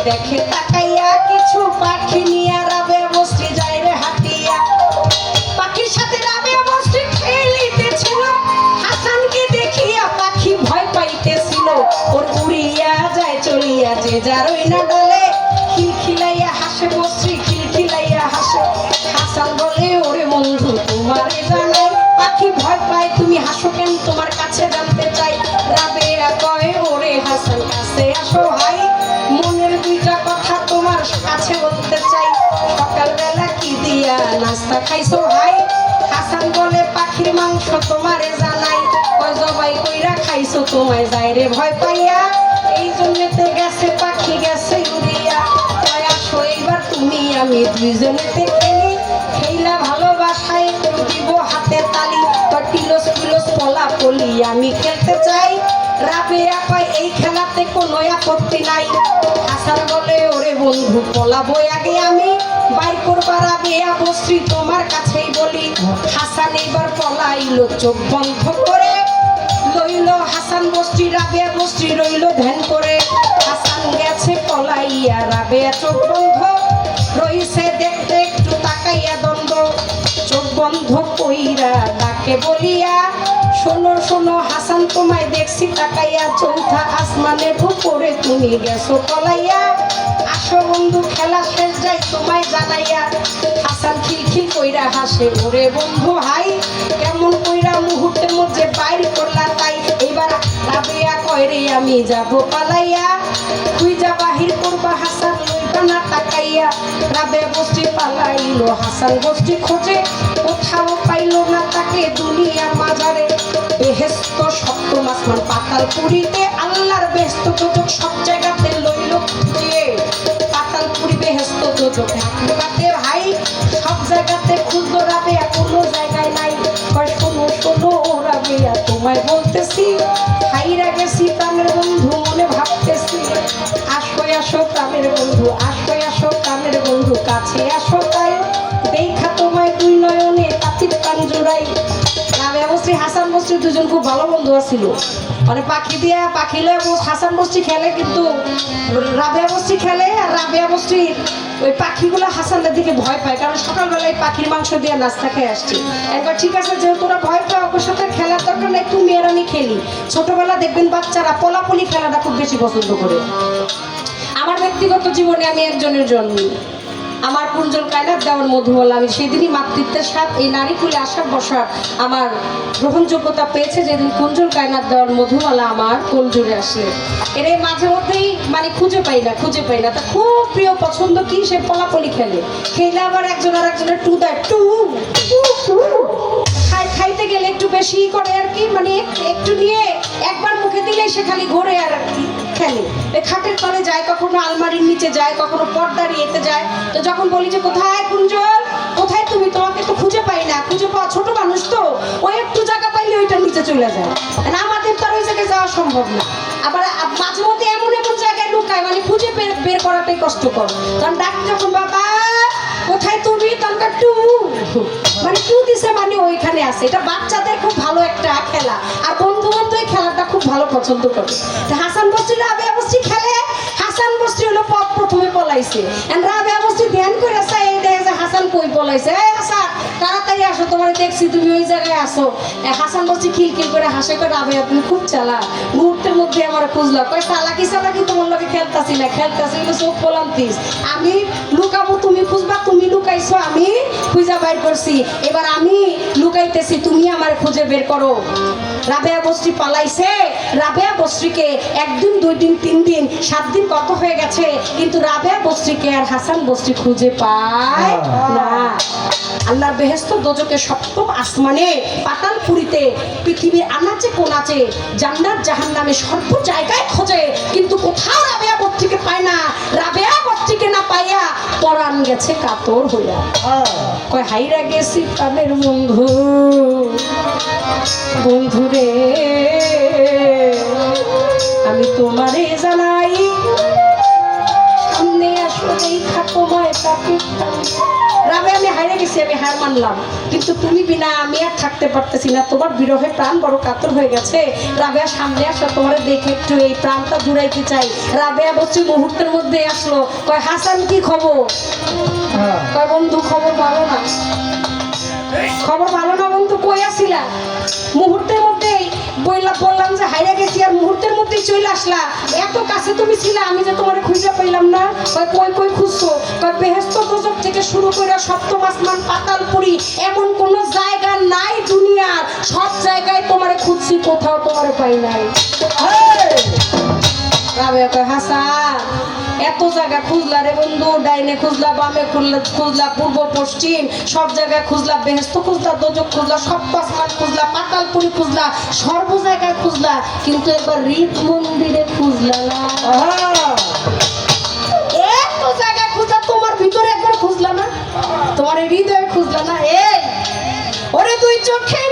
দেখে তাকাইয়া কিছু পাখি নিয়ে রাবেয়া বস্তি যায় রে হাতিয়া। পাখির সাথে রাবেয়া বস্তি খেলিতেছিল, হাসানকে দেখিয়া পাখি ভয় পাইতেছিল। ওর উড়িয়া যায় চলিয়া যে যারই না ডালে, খিলখিলাইয়া হাসে বস্তি খিলখিলাইয়া হাসে। হাসান বলে ওরে বন্ধু তোমারে জানাই, পাখি ভয় পায় তুমি হাসো কেন তোমার কাছে জানতে চাই। রাবেয়া কয় ওরে হাসান কাছে আসো ভাই, মনের দুইটা কথা তোমার কাছে বলতে চাই। সকালবেলা কি দিয়া নাস্তা খাইছো ভাই? হাসান বলে পাখির মাংস তোমারে জানাই। কয় জবাই কইরা খাইছো তোমায় যায় রে ভয় পাইয়া, এই জন্যতে গেছে পাখি গেছে উড়িয়া। কয় আসো এইবার তুমি আমি দুইজনেতে খেলি, খেলা ভালোবাসায় দিব হাতে তালি। কয় টিলস টিলস পলা পলি আমি খেলতে চাই। রাবেয়া কয় এই খেলাতে কোনো আপত্তি নাই। হাসান বলে ওরে বন্ধু পলাবো আগে আমি, বাইর করবা রাবেয়া বস্ত্রী তোমার কাছেই বলি। হাসান এবার পলাইলো চোখ বন্ধ করে, লইল হাসান বস্ত্রী রাবেয়া বস্ত্রী রইল ধ্যান করে। হাসান গেছে পলাইয়া রাবেয়া চোখ বন্ধ রইছে দেখতে একটু তাকাইয়া দ্বন্দ্ব। চোখ বন্ধ কইরা ডাকে বলিয়া শোনো শোনো হাসান তোমায় দেখছি তাকাইয়া, চৌথা আসমানের উপরে তুমি গেছো পলাইয়া। আসো বন্ধু খেলা শেষ যাই তোমায় জানাইয়া। হাসান খিলখিল কইরা হাসে ওরে বন্ধু হাই, কেমন কইরা মুহূর্তের মধ্যে বাইর করলা তাই। এবার রাবেয়া কয় রে আমি যাব পালাইয়া, তুই যা বাহির করবা হাসান লইবা না তাকাইয়া। রাবেয়া বস্তি পালাইলো হাসান বস্তি খোঁজে, কোথাও পাইলো না তাকে দুনিয়ার মাঝারে। বেহেস্ত সপ্তম আসমান পাতাল পুরীতে, আল্লাহর বেহেস্ত দোজখ সব জায়গাতে লইল খুঁজে। পাতাল পুরী বেহেস্ত দোজখ একবারে ভাই সব জায়গাতে খুঁজলো রাবেয়া কোনো জায়গায় নাই। কয় শোনো শোনো রাবেয়া তোমায় বলতেছি, হাইরা গেছি প্রাণের বন্ধু মনে ভাবতেছি। আসো আসো প্রাণের বন্ধু আসো আসো প্রাণের বন্ধু কাছে আসো তাই, দেখা তোমায় দুই নয়নে তাঁতির প্রাণ জোড়াই। রাবেয়া বস্ত্রী হাসান বস্ত্রী দুজন খুব ভালো বন্ধু ছিল, মানে পাখি দিয়া পাখি লয়ে হাসান বস্ত্রী খেলে, কিন্তু রাবেয়া বস্ত্রী খেলে আর রাবেয়া বস্ত্রী ওই পাখিগুলো হাসানের দিকে ভয় পায়, কারণ সকালবেলায় পাখির মাংস দিয়ে নাস্তা খেয়ে আসছি। একবার ঠিক আছে যেহেতু তোরা ভয় পায় ওর সাথে খেলার দরকার নেই, তুমি আর আমি খেলি। ছোটবেলা দেখবেন বাচ্চারা পোলাপলি খেলাটা খুব বেশি পছন্দ করে। আমার ব্যক্তিগত জীবনে আমি একজনের জন্ম, আমার কুঞ্জল কায়নাত দেওয়ার মধুমালা, আমি সেদিনই মাতৃত্বের সাথ এই নারী কুলে আসা বসা আমার গ্রহণযোগ্যতা পেয়েছে যেদিন কুঞ্জল কায়নাত দেওয়ার মধুমালা আমার কোল জুড়ে আসে। এর মাঝে মধ্যেই মানে খুঁজে পাই না তা খুব প্রিয় পছন্দ কি সে পলাপলি খেলে, খেলে আবার একজন আর একজনের টু দেয়, টু খাইতে গেলে একটু বেশি করে আর কি, মানে একটু নিয়ে একবার মুখে দিলে সে খালি ঘোরে আর খেলে। খাটের তলে যায়, কখনো আলমারির নিচে যায়, কখনো পর্দার ইয়েতে যায়। তো যখন বলি যে কোথায় কুঞ্জল কোথায় তুমি, তোমাকে তো খুঁজে পাই না, খুঁজে পাওয়া ছোট মানুষ তো ওই একটু জায়গা পাইলে ওইটার নিচে চলে যায়, আমাদের তো আর ওই জায়গায় যাওয়া সম্ভব না। আবার মাঝে মধ্যে এমন এমন জায়গায় লুকায় মানে খুঁজে বের করাটাই কষ্টকর, কারণ ডাক যখন বাবা কোথায় তুমি তখন টু মানে টু দিছে মানে ওইখানে আছে। এটা বাচ্চাদের খুব ভালো একটা খেলা, আর বন্ধু বন্ধু এই খেলাটা খুব ভালো পছন্দ করে। হাসান বস্ত্রী রাবেয়া বস্ত্রী খেলে, হাসান বস্ত্রী হলো প্রথমে পলাইছে, রাবেয়া বস্ত্রী ধ্যান করে চাই হাসান কই পলাইছে, হাসান তাড়াতাড়ি আসো তোমার দেখছি তুমি ওই জায়গায় আসো। হাসান বস্ত্রী খিলখিল করে হাসে করে রাবেয়া তুমি খুব চালাক, মুহূর্তের মধ্যে আমার খুঁজলা। কয় চালাকি তোমার লোকে খেলতাছি না, খেলতাছি চোখ পলান্তিস, আমি লুকাবো তুমি খুঁজবা, তুমি লুকাইছো আমি খুঁজা বাইর করছি, এবার আমি লুকাইতেছি তুমি আমার খুঁজে বের করো। রাবেয়া বস্ত্রী পালাইছে, রাবেয়া বস্ত্রীকে একদিন দুই দিন তিন দিন সাত দিন কত হয়ে গেছে, কিন্তু রাবেয়া বস্ত্রীকে আর হাসান বস্ত্রী খুঁজে পায় না। আল্লাহর বেহেশত দোজখের সপ্তম আসমানে পাতাল পুরীতে পৃথিবীর আনাচে কোনাচে জান্নাত জাহান্নামে সর্ব জায়গায় খোঁজে, কিন্তু কোথাও রাবেয়া বস্ত্রীকে পায় না। রাবেয়া বস্ত্রীকে না পাইয়া পরাণ গেছে কাতর হইয়া, কয় হাইরা গেছি প্রাণের বন্ধু বন্ধুরে আমি তোমারে জানাই, সামনে আসো দেখা তোমায় পাখি রাবে আমি হারিয়ে গেছি, আমি হার মানলাম, কিন্তু তুমি বিনা আমি আর থাকতে পারতেছি না, তোমার বিরহে প্রাণ বড় কাতর হয়ে গেছে। রাবেয়া সামনে আসো, তোমার দেখে একটু এই প্রাণটা জুড়াইতে চাই। রাবেয়া বলছে মুহূর্তের মধ্যে আসলো, কয় হাসান কি খবর? কয় বন্ধু খবর ভালো না। খবর ভালো না বন্ধু, কই আসিলা? মুহূর্তের মধ্যেই বললাম যে হাইরা গেছি, আর মুহূর্তের মধ্যেই চলে আসলা। এত কাছে তুমি ছিলা, আমি যে তোমার খুঁজে পাইলাম না। কই কই খুঁজছো? কই বেহেশত দোজখ থেকে শুরু করে সপ্তম আসমান পাতালপুরি এমন কোন জায়গা নাই দুনিয়ার, সব জায়গায় তোমারে খুঁজছি, কোথাও তোমারে পাই নাই। রাবেয়া কয় হাসান এত জায়গা খুঁজলা রে বন্ধু, ডাইনে খুঁজলা, বামে খুঁজলা, পূর্ব পশ্চিম সব জায়গায় খুঁজলা, বেহেশত খুঁজলা, দোজখ খুঁজলা, সপ্তম আসমান খুঁজলা, পাতালপুরি খুঁজলা, সর্ব জায়গায় খুঁজলা, কিন্তু একবার হৃদ মন্দিরে খুঁজলা না। এত জায়গায় খুঁজলা, তোমার ভিতরে একবার খুঁজলা না, তোমার হৃদয়ে খুঁজলা না। এই ওরে তুই চোখের